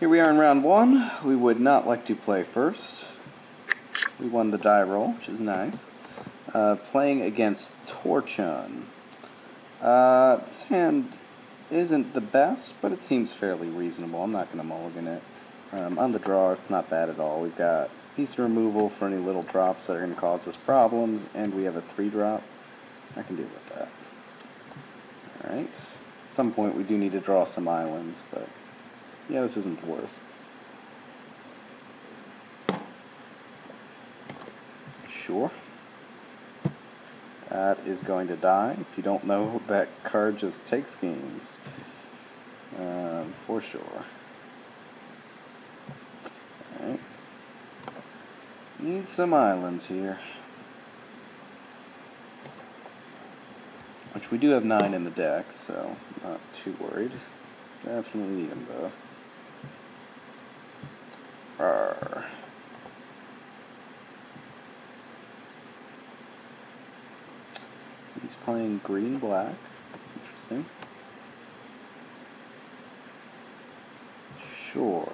Here we are in round one. We would not like to play first. We won the die roll, which is nice. Playing against Torchon. This hand isn't the best, but it seems fairly reasonable. I'm not going to mulligan it. On the draw, it's not bad at all. We've got piece removal for any little drops that are going to cause us problems, and we have a 3-drop. I can deal with that. Alright. At some point we do need to draw some islands, but yeah, this isn't the worst. Sure. That is going to die. If you don't know, that card just takes games. For sure. Alright. Need some islands here. Which we do have 9 in the deck, so not too worried. Definitely need them though. Arr. He's playing green-black. Interesting. Sure.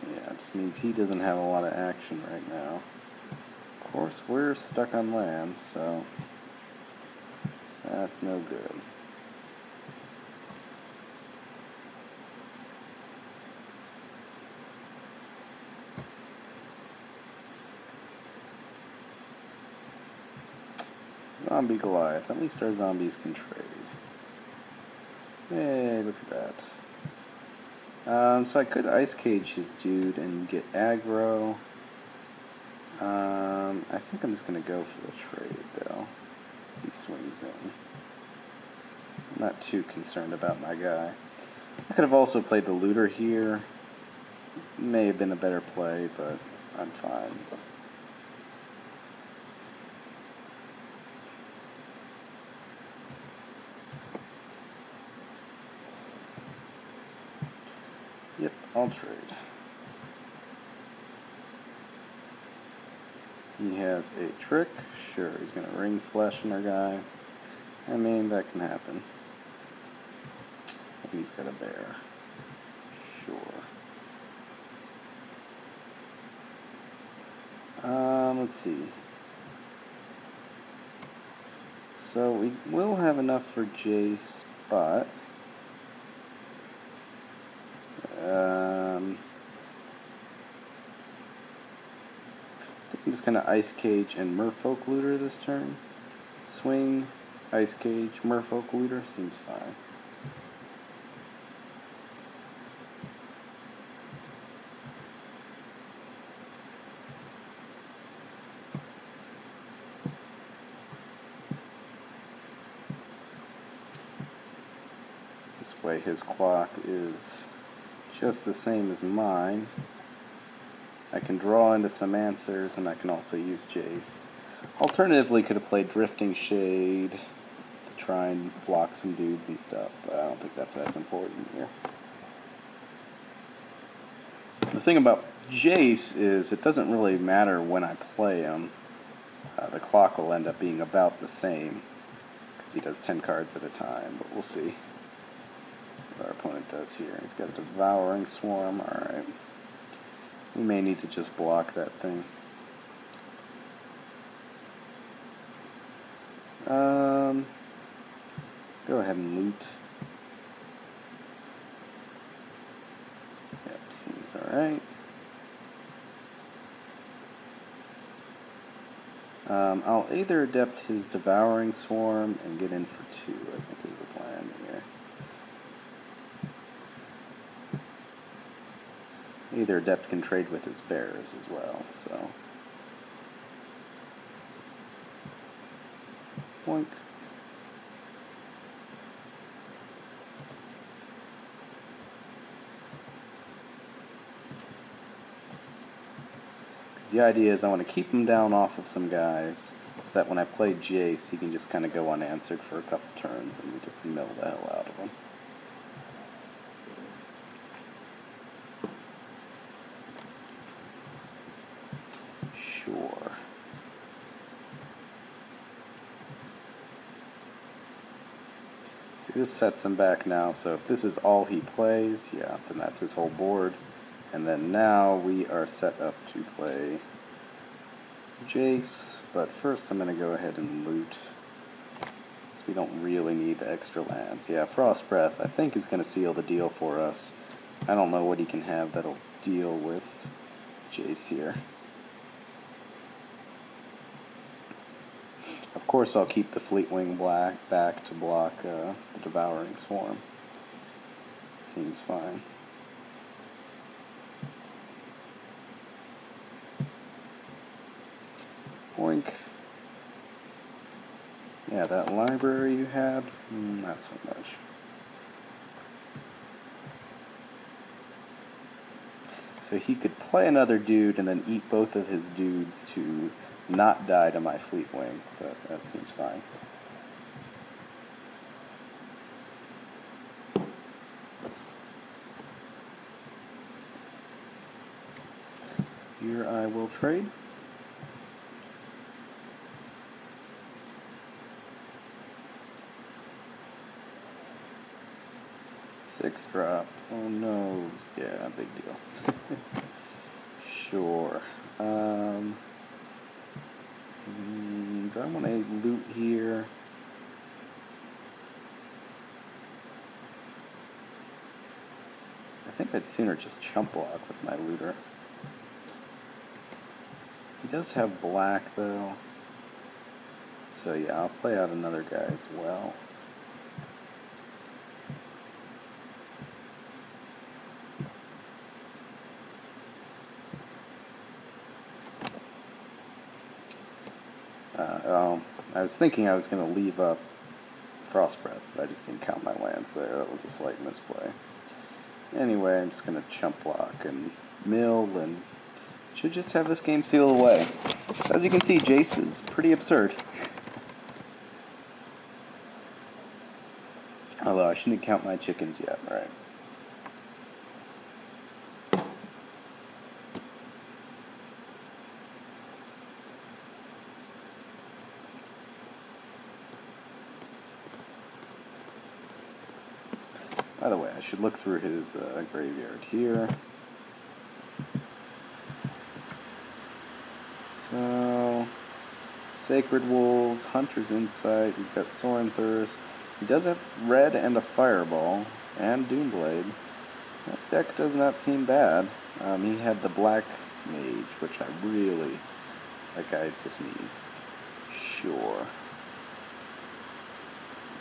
Yeah, it just means he doesn't have a lot of action right now. Of course, we're stuck on lands, so that's no good. Zombie Goliath. At least our zombies can trade. Hey, look at that. So I could Ice Cage his dude and get aggro. I think I'm just going to go for the trade, though. He swings in. I'm not too concerned about my guy. I could have also played the looter here. May have been a better play, but I'm fine. Yep, I'll trade. He has a trick. Sure, he's going to ring flesh in our guy. I mean, that can happen. He's got a bear. Sure. Let's see. So we will have enough for Jace, but I think I'm just going to Ice Cage and Merfolk Looter this turn. Swing, Ice Cage, Merfolk Looter seems fine. This way his clock is just the same as mine. I can draw into some answers, and I can also use Jace. Alternatively, could have played Drifting Shade to try and block some dudes and stuff, but I don't think that's as important here. The thing about Jace is it doesn't really matter when I play him. The clock will end up being about the same, because he does 10 cards at a time, but we'll see what our opponent does here. He's got a Devouring Swarm, alright. We may need to just block that thing. Go ahead and loot. Yep, seems alright. I'll either adept his Devouring Swarm and get in for 2, I think is the plan here. Either adept can trade with his bears as well, so. Boink. The idea is I want to keep him down off of some guys, so that when I play Jace, he can just kind of go unanswered for a couple turns, and we just mill the hell out of him. Sure. this sets him back now, so if this is all he plays, yeah, then that's his whole board. And then now we are set up to play Jace, but first I'm going to go ahead and loot, because we don't really need the extra lands. Yeah, Frost Breath I think is going to seal the deal for us. I don't know what he can have that'll deal with Jace here. Of course I'll keep the Fleetwing back to block the Devouring Swarm. Seems fine. Boink. Yeah, that library you had, not so much. So he could play another dude and then eat both of his dudes to not die to my Fleetwing, but that seems fine. Here I will trade. Six drop. Oh no. Yeah, big deal. Sure. Do I want to loot here? I think I'd sooner just chump block with my looter. He does have black though. So yeah, I'll play out another guy as well. I was thinking I was going to leave up Frost Breath, but I just didn't count my lands there. That was a slight misplay. Anyway, I'm just going to chump block and mill, and should just have this game seal away. So as you can see, Jace is pretty absurd. Although I shouldn't count my chickens yet, right? By the way, I should look through his graveyard here. So, Sacred Wolves, Hunter's Insight, he's got Sorin Thirst. He does have red and a Fireball, and Doomblade. This deck does not seem bad. He had the Black Mage, which I really... That guy, it's just me. Sure.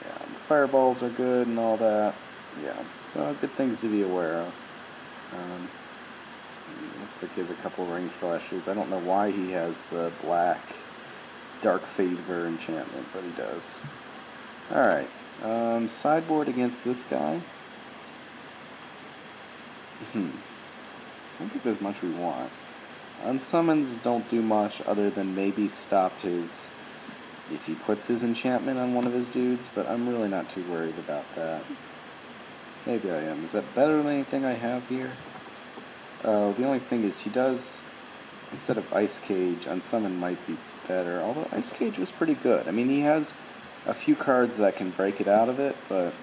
Yeah, the Fireballs are good and all that. Yeah, so good things to be aware of. Looks like he has a couple Ring Flashes. I don't know why he has the black Dark Favor enchantment, but he does. Alright, sideboard against this guy. I don't think there's much we want. Unsummons don't do much other than maybe stop his... if he puts his enchantment on one of his dudes, but I'm really not too worried about that. Maybe I am. Is that better than anything I have here? Oh, the only thing is he does, instead of Ice Cage, Unsummon might be better, although Ice Cage was pretty good. I mean, he has a few cards that can break it out of it, but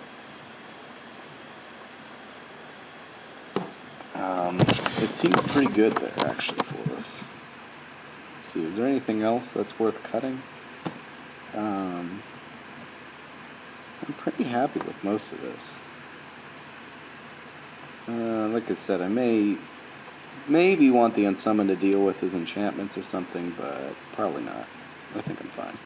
it seems pretty good there, actually, for us. Let's see, is there anything else that's worth cutting? I'm pretty happy with most of this. Like I said, I maybe want the Unsummon to deal with his enchantments or something, but probably not. I think I'm fine.